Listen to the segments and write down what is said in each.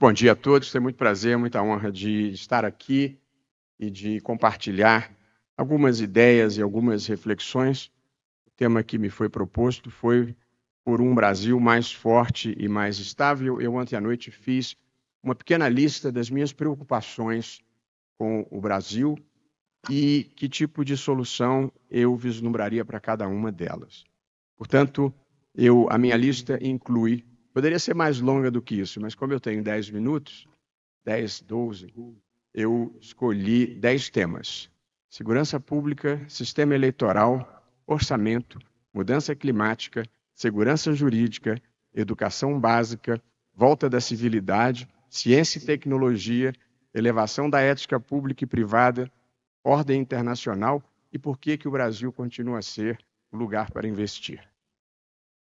bom dia a todos, tem muito prazer, muita honra de estar aqui e de compartilhar algumas ideias e algumas reflexões. O tema que me foi proposto foi por um Brasil mais forte e mais estável. Eu ontem à noite fiz uma pequena lista das minhas preocupações com o Brasil e que tipo de solução eu vislumbraria para cada uma delas. Portanto, a minha lista inclui, poderia ser mais longa do que isso, mas como eu tenho 10 minutos, 10, 12, eu escolhi 10 temas: segurança pública, sistema eleitoral, orçamento, mudança climática, segurança jurídica, educação básica, volta da civilidade, ciência e tecnologia, elevação da ética pública e privada, ordem internacional e por que o Brasil continua a ser o lugar para investir.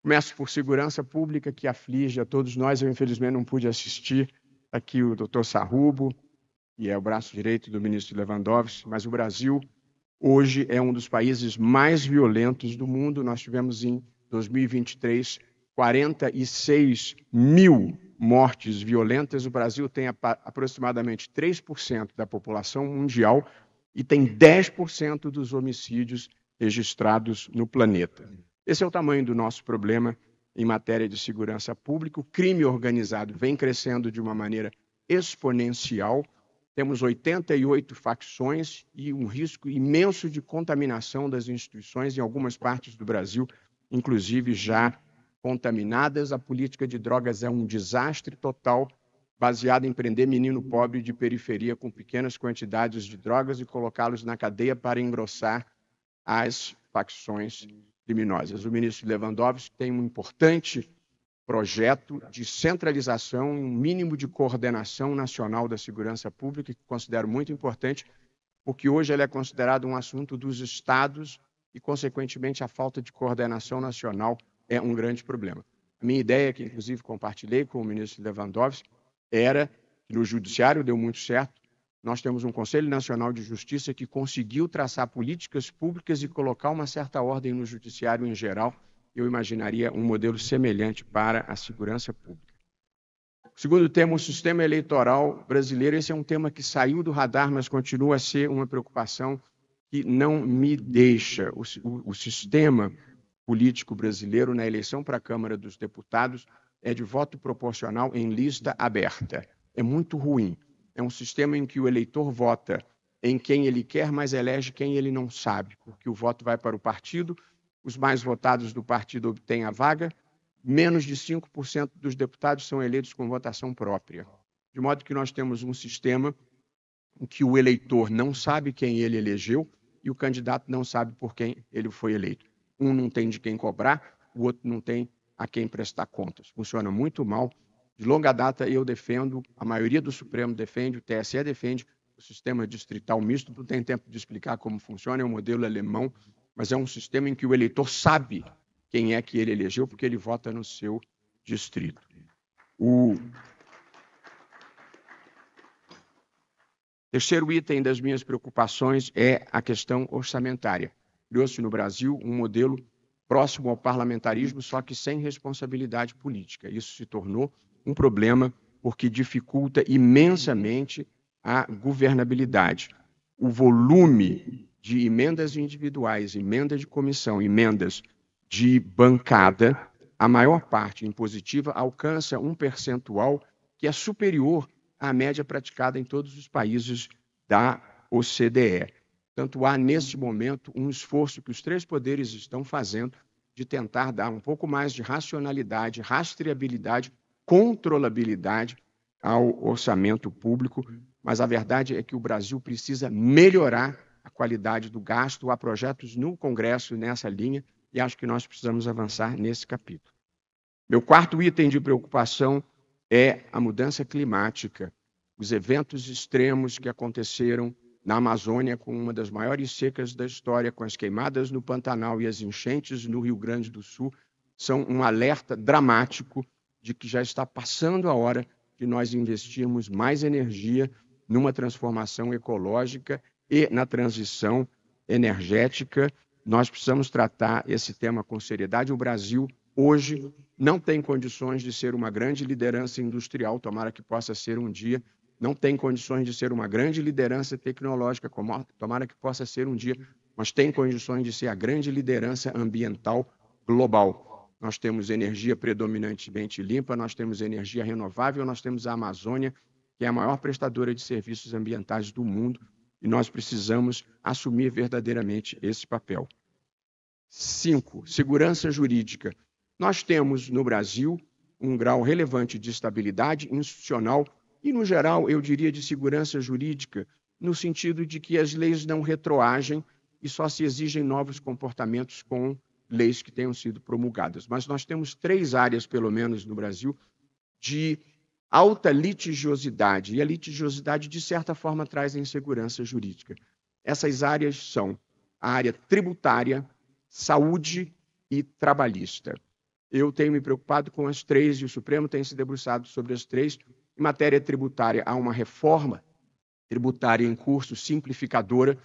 Começo por segurança pública, que aflige a todos nós. Eu, infelizmente, não pude assistir aqui o Dr. Sarrubo, que é o braço direito do ministro Lewandowski, mas o Brasil hoje é um dos países mais violentos do mundo. Nós tivemos em 2023 46 mil mortes violentas. O Brasil tem aproximadamente 3% da população mundial e tem 10% dos homicídios registrados no planeta. Esse é o tamanho do nosso problema em matéria de segurança pública. O crime organizado vem crescendo de uma maneira exponencial. Temos 88 facções e um risco imenso de contaminação das instituições em algumas partes do Brasil, inclusive já contaminadas. A política de drogas é um desastre total, baseada em prender menino pobre de periferia com pequenas quantidades de drogas e colocá-los na cadeia para engrossar as facções criminosas. O ministro Lewandowski tem um importante projeto de centralização e um mínimo de coordenação nacional da segurança pública, que considero muito importante, porque hoje ele é considerado um assunto dos estados e, consequentemente, a falta de coordenação nacional é um grande problema. A minha ideia, que inclusive compartilhei com o ministro Lewandowski, era que no judiciário deu muito certo. Nós temos um Conselho Nacional de Justiça que conseguiu traçar políticas públicas e colocar uma certa ordem no judiciário em geral. Eu imaginaria um modelo semelhante para a segurança pública. O segundo tema, o sistema eleitoral brasileiro. Esse é um tema que saiu do radar, mas continua a ser uma preocupação que não me deixa. O sistema político brasileiro na eleição para a Câmara dos Deputados é de voto proporcional em lista aberta. É muito ruim. É um sistema em que o eleitor vota em quem ele quer, mas elege quem ele não sabe, porque o voto vai para o partido, os mais votados do partido obtêm a vaga, menos de 5% dos deputados são eleitos com votação própria. De modo que nós temos um sistema em que o eleitor não sabe quem ele elegeu e o candidato não sabe por quem ele foi eleito. Um não tem de quem cobrar, o outro não tem a quem prestar contas. Funciona muito mal. De longa data, eu defendo, a maioria do Supremo defende, o TSE defende o sistema distrital misto. Não tem tempo de explicar como funciona, é um modelo alemão, mas é um sistema em que o eleitor sabe quem é que ele elegeu, porque ele vota no seu distrito. O terceiro item das minhas preocupações é a questão orçamentária. Criou-se no Brasil um modelo próximo ao parlamentarismo, só que sem responsabilidade política. Isso se tornou um problema porque dificulta imensamente a governabilidade. O volume de emendas individuais, emendas de comissão, emendas de bancada, a maior parte impositiva, alcança um percentual que é superior à média praticada em todos os países da OCDE. Portanto, há, nesse momento, um esforço que os três poderes estão fazendo de tentar dar um pouco mais de racionalidade, rastreabilidade, controlabilidade ao orçamento público, mas a verdade é que o Brasil precisa melhorar a qualidade do gasto. Há projetos no Congresso nessa linha e acho que nós precisamos avançar nesse capítulo. Meu quarto item de preocupação é a mudança climática. Os eventos extremos que aconteceram na Amazônia, com uma das maiores secas da história, com as queimadas no Pantanal e as enchentes no Rio Grande do Sul, são um alerta dramático de que já está passando a hora de nós investirmos mais energia numa transformação ecológica e na transição energética. Nós precisamos tratar esse tema com seriedade. O Brasil hoje não tem condições de ser uma grande liderança industrial, tomara que possa ser um dia, não tem condições de ser uma grande liderança tecnológica, tomara que possa ser um dia, mas tem condições de ser a grande liderança ambiental global. Nós temos energia predominantemente limpa, nós temos energia renovável, nós temos a Amazônia, que é a maior prestadora de serviços ambientais do mundo, e nós precisamos assumir verdadeiramente esse papel. 5. Segurança jurídica. Nós temos no Brasil um grau relevante de estabilidade institucional e, no geral, eu diria de segurança jurídica, no sentido de que as leis não retroagem e só se exigem novos comportamentos com leis que tenham sido promulgadas. Mas nós temos 3 áreas, pelo menos no Brasil, de alta litigiosidade, e a litigiosidade, de certa forma, traz a insegurança jurídica. Essas áreas são a área tributária, saúde e trabalhista. Eu tenho me preocupado com as 3 e o Supremo tem se debruçado sobre as 3. Em matéria tributária, há uma reforma tributária em curso, simplificadora,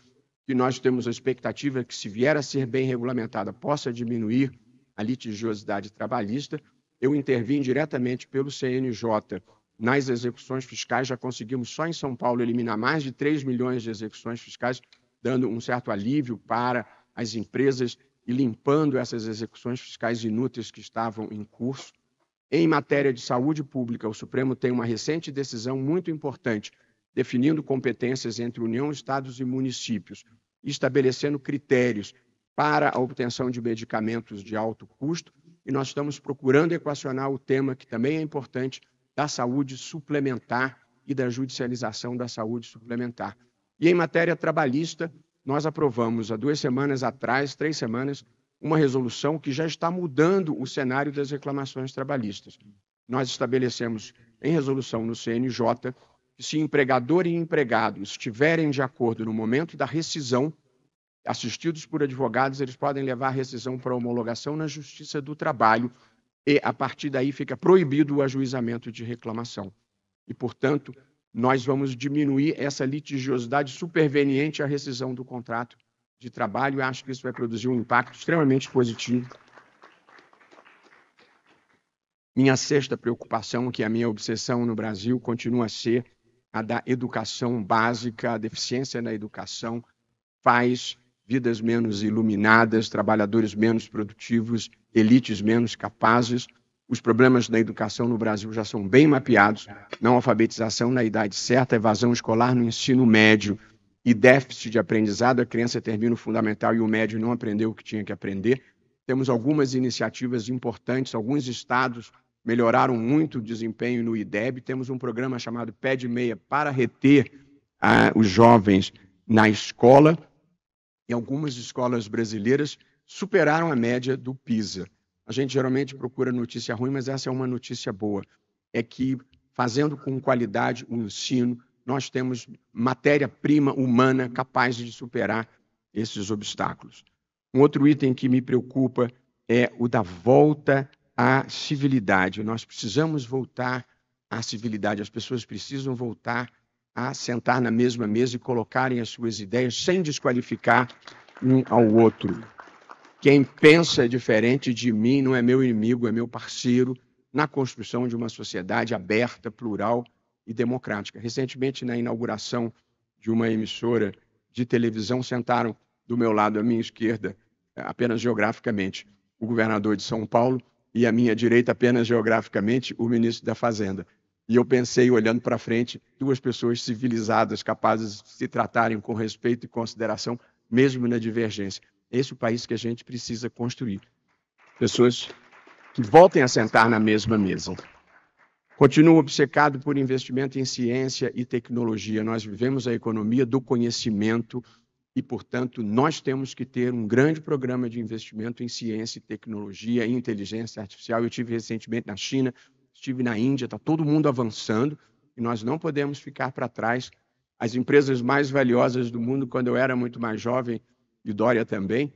que nós temos a expectativa que, se vier a ser bem regulamentada, possa diminuir a litigiosidade trabalhista. Eu intervim diretamente pelo CNJ nas execuções fiscais, já conseguimos só em São Paulo eliminar mais de 3 milhões de execuções fiscais, dando um certo alívio para as empresas e limpando essas execuções fiscais inúteis que estavam em curso. Em matéria de saúde pública, o Supremo tem uma recente decisão muito importante, definindo competências entre União, Estados e municípios, estabelecendo critérios para a obtenção de medicamentos de alto custo, e nós estamos procurando equacionar o tema, que também é importante, da saúde suplementar e da judicialização da saúde suplementar. E em matéria trabalhista, nós aprovamos há 2 semanas atrás, 3 semanas, uma resolução que já está mudando o cenário das reclamações trabalhistas. Nós estabelecemos em resolução no CNJ que, se empregador e empregado estiverem de acordo no momento da rescisão, assistidos por advogados, eles podem levar a rescisão para homologação na Justiça do Trabalho e, a partir daí, fica proibido o ajuizamento de reclamação. E, portanto, nós vamos diminuir essa litigiosidade superveniente à rescisão do contrato de trabalho, e acho que isso vai produzir um impacto extremamente positivo. Minha 6ª preocupação, que é a minha obsessão no Brasil, continua a ser a da educação básica. A deficiência na educação faz vidas menos iluminadas, trabalhadores menos produtivos, elites menos capazes. Os problemas da educação no Brasil já são bem mapeados: não alfabetização na idade certa, evasão escolar no ensino médio e déficit de aprendizado. A criança termina o fundamental e o médio não aprendeu o que tinha que aprender. Temos algumas iniciativas importantes, alguns estados melhoraram muito o desempenho no IDEB. Temos um programa chamado Pé de Meia para reter os jovens na escola, e algumas escolas brasileiras superaram a média do PISA. A gente geralmente procura notícia ruim, mas essa é uma notícia boa. É que, fazendo com qualidade o ensino, nós temos matéria-prima humana capaz de superar esses obstáculos. Um outro item que me preocupa é o da volta à civilidade. Nós precisamos voltar à civilidade. As pessoas precisam voltar a sentar na mesma mesa e colocarem as suas ideias sem desqualificar um ao outro. Quem pensa diferente de mim não é meu inimigo, é meu parceiro na construção de uma sociedade aberta, plural e democrática. Recentemente, na inauguração de uma emissora de televisão, sentaram do meu lado, à minha esquerda, apenas geograficamente, o governador de São Paulo, e à minha direita, apenas geograficamente, o ministro da Fazenda. E eu pensei, olhando para frente, 2 pessoas civilizadas, capazes de se tratarem com respeito e consideração, mesmo na divergência. Esse é o país que a gente precisa construir. Pessoas que voltem a sentar na mesma mesa. Continuo obcecado por investimento em ciência e tecnologia. Nós vivemos a economia do conhecimento e, portanto, nós temos que ter um grande programa de investimento em ciência e tecnologia, em inteligência artificial. Eu estive recentemente na China, estive na Índia, está todo mundo avançando e nós não podemos ficar para trás. As empresas mais valiosas do mundo, quando eu era muito mais jovem, e Dória também,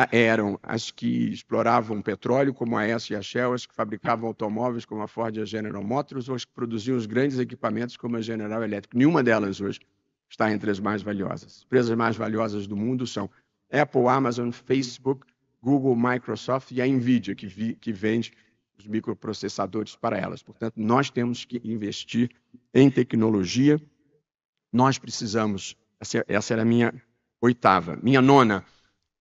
eram as que exploravam petróleo, como a Hess e a Shell, as que fabricavam automóveis, como a Ford e a General Motors, ou as que produziam os grandes equipamentos, como a General Electric. Nenhuma delas hoje está entre as mais valiosas. As empresas mais valiosas do mundo são Apple, Amazon, Facebook, Google, Microsoft e a NVIDIA, que vende os microprocessadores para elas. Portanto, nós temos que investir em tecnologia. Nós precisamos, essa era a minha oitava. Minha nona,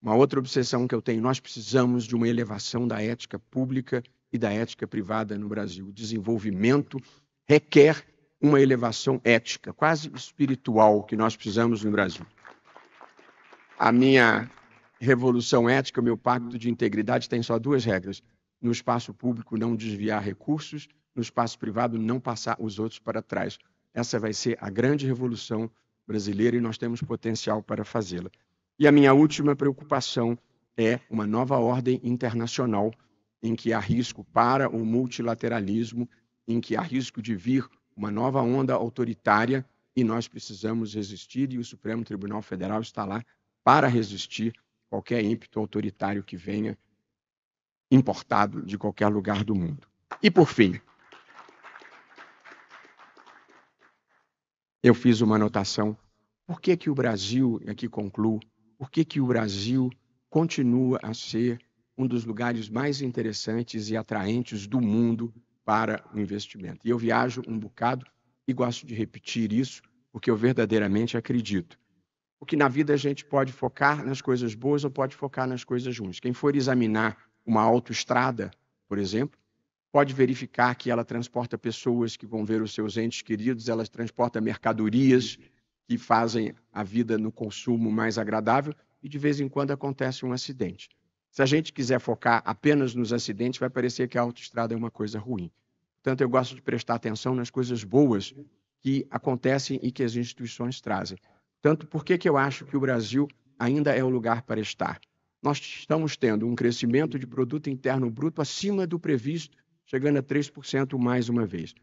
uma outra obsessão que eu tenho, nós precisamos de uma elevação da ética pública e da ética privada no Brasil. O desenvolvimento requer uma elevação ética, quase espiritual, que nós precisamos no Brasil. A minha revolução ética, o meu pacto de integridade tem só duas regras. No espaço público, não desviar recursos, no espaço privado, não passar os outros para trás. Essa vai ser a grande revolução brasileira e nós temos potencial para fazê-la. E a minha última preocupação é uma nova ordem internacional em que há risco para o multilateralismo, em que há risco de vir uma nova onda autoritária e nós precisamos resistir e o Supremo Tribunal Federal está lá para resistir qualquer ímpeto autoritário que venha importado de qualquer lugar do mundo. E, por fim, eu fiz uma anotação. Por que o Brasil, e aqui concluo, por que o Brasil continua a ser um dos lugares mais interessantes e atraentes do mundo para o investimento? E eu viajo um bocado e gosto de repetir isso, porque eu verdadeiramente acredito. Porque na vida a gente pode focar nas coisas boas ou pode focar nas coisas ruins. Quem for examinar uma autoestrada, por exemplo, pode verificar que ela transporta pessoas que vão ver os seus entes queridos, ela transporta mercadorias que fazem a vida no consumo mais agradável e de vez em quando acontece um acidente. Se a gente quiser focar apenas nos acidentes, vai parecer que a autoestrada é uma coisa ruim. Portanto, eu gosto de prestar atenção nas coisas boas que acontecem e que as instituições trazem. Tanto porque eu acho que o Brasil ainda é o lugar para estar. Nós estamos tendo um crescimento de produto interno bruto acima do previsto, chegando a 3% mais uma vez.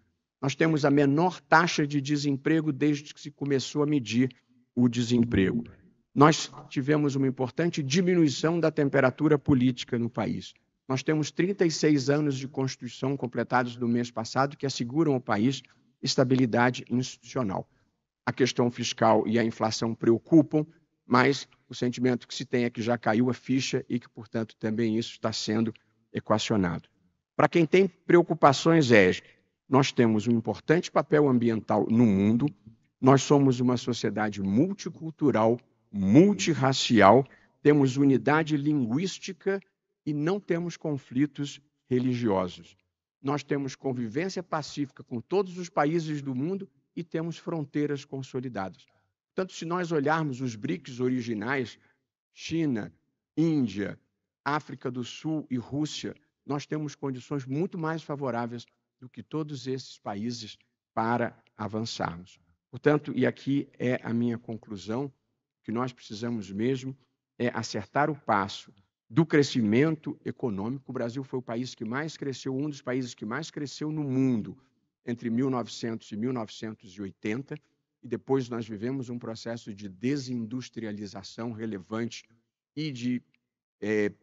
Nós temos a menor taxa de desemprego desde que se começou a medir o desemprego. Nós tivemos uma importante diminuição da temperatura política no país. Nós temos 36 anos de Constituição completados no mês passado que asseguram ao país estabilidade institucional. A questão fiscal e a inflação preocupam, mas o sentimento que se tem é que já caiu a ficha e que, portanto, também isso está sendo equacionado. Para quem tem preocupações nós temos um importante papel ambiental no mundo, nós somos uma sociedade multicultural, multirracial, temos unidade linguística e não temos conflitos religiosos. Nós temos convivência pacífica com todos os países do mundo e temos fronteiras consolidadas. Portanto, se nós olharmos os BRICS originais, China, Índia, África do Sul e Rússia, nós temos condições muito mais favoráveis do que todos esses países para avançarmos. Portanto, e aqui é a minha conclusão, que nós precisamos mesmo é acertar o passo do crescimento econômico. O Brasil foi o país que mais cresceu, um dos países que mais cresceu no mundo entre 1900 e 1980, e depois nós vivemos um processo de desindustrialização relevante e de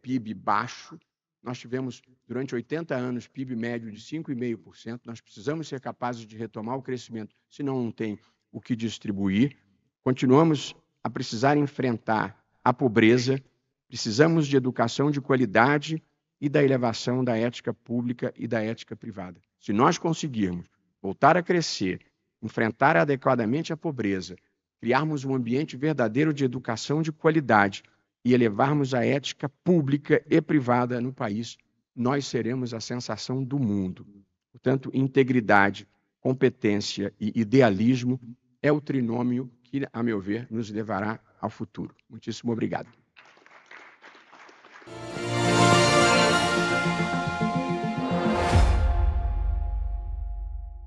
PIB baixo. Nós tivemos, durante 80 anos, PIB médio de 5,5%. Nós precisamos ser capazes de retomar o crescimento, senão não tem o que distribuir. Continuamos a precisar enfrentar a pobreza, precisamos de educação de qualidade e da elevação da ética pública e da ética privada. Se nós conseguirmos voltar a crescer, enfrentar adequadamente a pobreza, criarmos um ambiente verdadeiro de educação de qualidade e elevarmos a ética pública e privada no país, nós seremos a sensação do mundo. Portanto, integridade, competência e idealismo é o trinômio que, a meu ver, nos levará ao futuro. Muitíssimo obrigado.